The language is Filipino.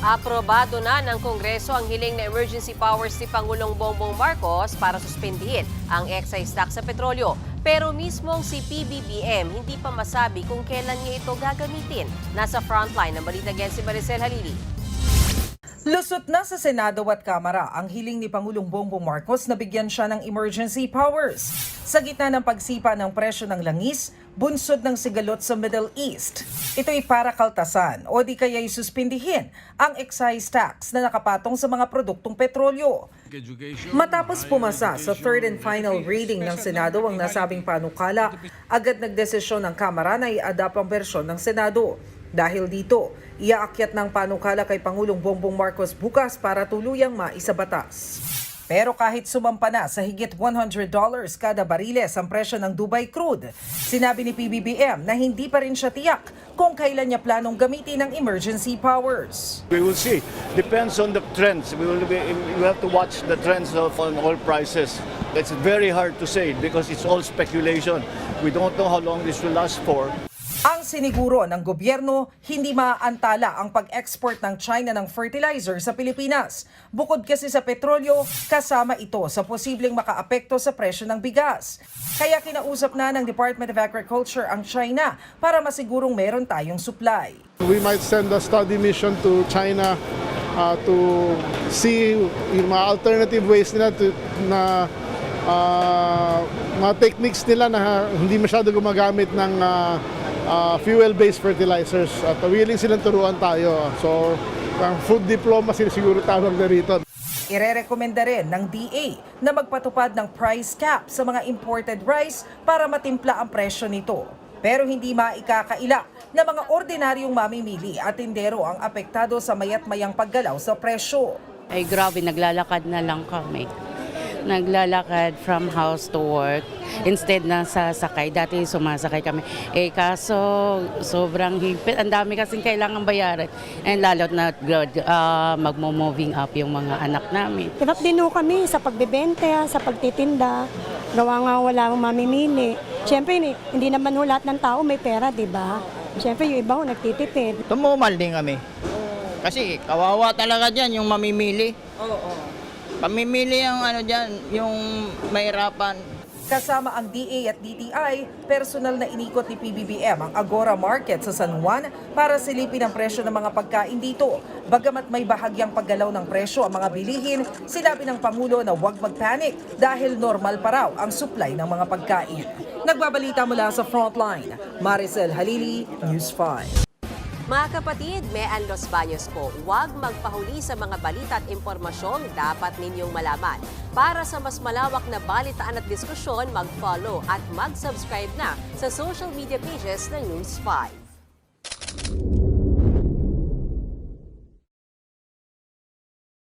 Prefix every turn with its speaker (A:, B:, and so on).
A: Aprobado na ng Kongreso ang hiling na emergency powers ni Pangulong Bongbong Marcos para suspindihin ang excise tax sa petrolyo. Pero mismong si PBBM hindi pa masabi kung kailan niya ito gagamitin. Nasa frontline ng balita si Maricel Halili.
B: Lusot na sa Senado at Kamara ang hiling ni Pangulong Bongbong Marcos na bigyan siya ng emergency powers. Sa gitna ng pagsipa ng presyo ng langis, bunsod ng sigalot sa Middle East. Ito'y para kaltasan o di kaya'y suspindihin ang excise tax na nakapatong sa mga produktong petrolyo. Matapos pumasa sa third and final reading ng Senado ang nasabing panukala, agad nagdesisyon ng Kamara na i-adapt ang bersyon ng Senado. Dahil dito, iaakyat ng panukala kay Pangulong Bongbong Marcos bukas para tuluyang maisabatas. Pero kahit sumampa na sa higit $100 kada bariles ang presyo ng Dubai crude, sinabi ni PBBM na hindi pa rin siya tiyak kung kailan niya planong gamitin ang emergency powers.
C: We will see. Depends on the trends. We have to watch the trends of on oil prices. It's very hard to say because it's all speculation. We don't know how long this will last for.
B: Ang siniguro ng gobyerno, hindi maaantala ang pag-export ng China ng fertilizer sa Pilipinas. Bukod kasi sa petrolyo, kasama ito sa posibleng makaapekto sa presyo ng bigas. Kaya kinausap na ng Department of Agriculture ang China para masigurong meron tayong supply.
D: We might send a study mission to China to see yung mga alternative ways nila na mga techniques nila na hindi masyado gumagamit ng fuel-based fertilizers at willing silang turuan tayo. So, food diplomacy siguro tawag na rito.
B: Irerekomenda rin ng DA na magpatupad ng price cap sa mga imported rice para matimpla ang presyo nito. Pero hindi maikakaila na mga ordinaryong mamimili at tindero ang apektado sa mayat-mayang paggalaw sa presyo.
E: Ay grabe, naglalakad na lang kami. Naglalakad from house to work instead na sasakay. Dati sumasakay kami. Kaso sobrang higpit. Ang dami kasing kailangan bayaran. And lalo na magmo-moving up yung mga anak namin.
F: Hirap din ho kami sa pagbebenta, sa pagtitinda. Gawa nga wala akong mamimili. Siyempre, hindi naman ho lahat ng tao may pera, di ba? Siyempre, yung iba ho nagtitipid.
G: Tumumal din kami. Kasi kawawa talaga dyan yung mamimili. Pamimili ang dyan, yung mahirapan.
B: Kasama ang DA at DTI, personal na inikot ni PBBM ang Agora Market sa San Juan para silipin ang presyo ng mga pagkain dito. Bagamat may bahagyang paggalaw ng presyo ang mga bilihin, sinabi ng Pangulo na huwag magpanik dahil normal pa raw ang supply ng mga pagkain. Nagbabalita mula sa Frontline, Maricel Halili, News 5.
A: Mga kapatid, Mean Los Baños po, huwag magpahuli sa mga balita at impormasyong dapat ninyong malaman. Para sa mas malawak na balitaan at diskusyon, mag-follow at mag-subscribe na sa social media pages ng News 5.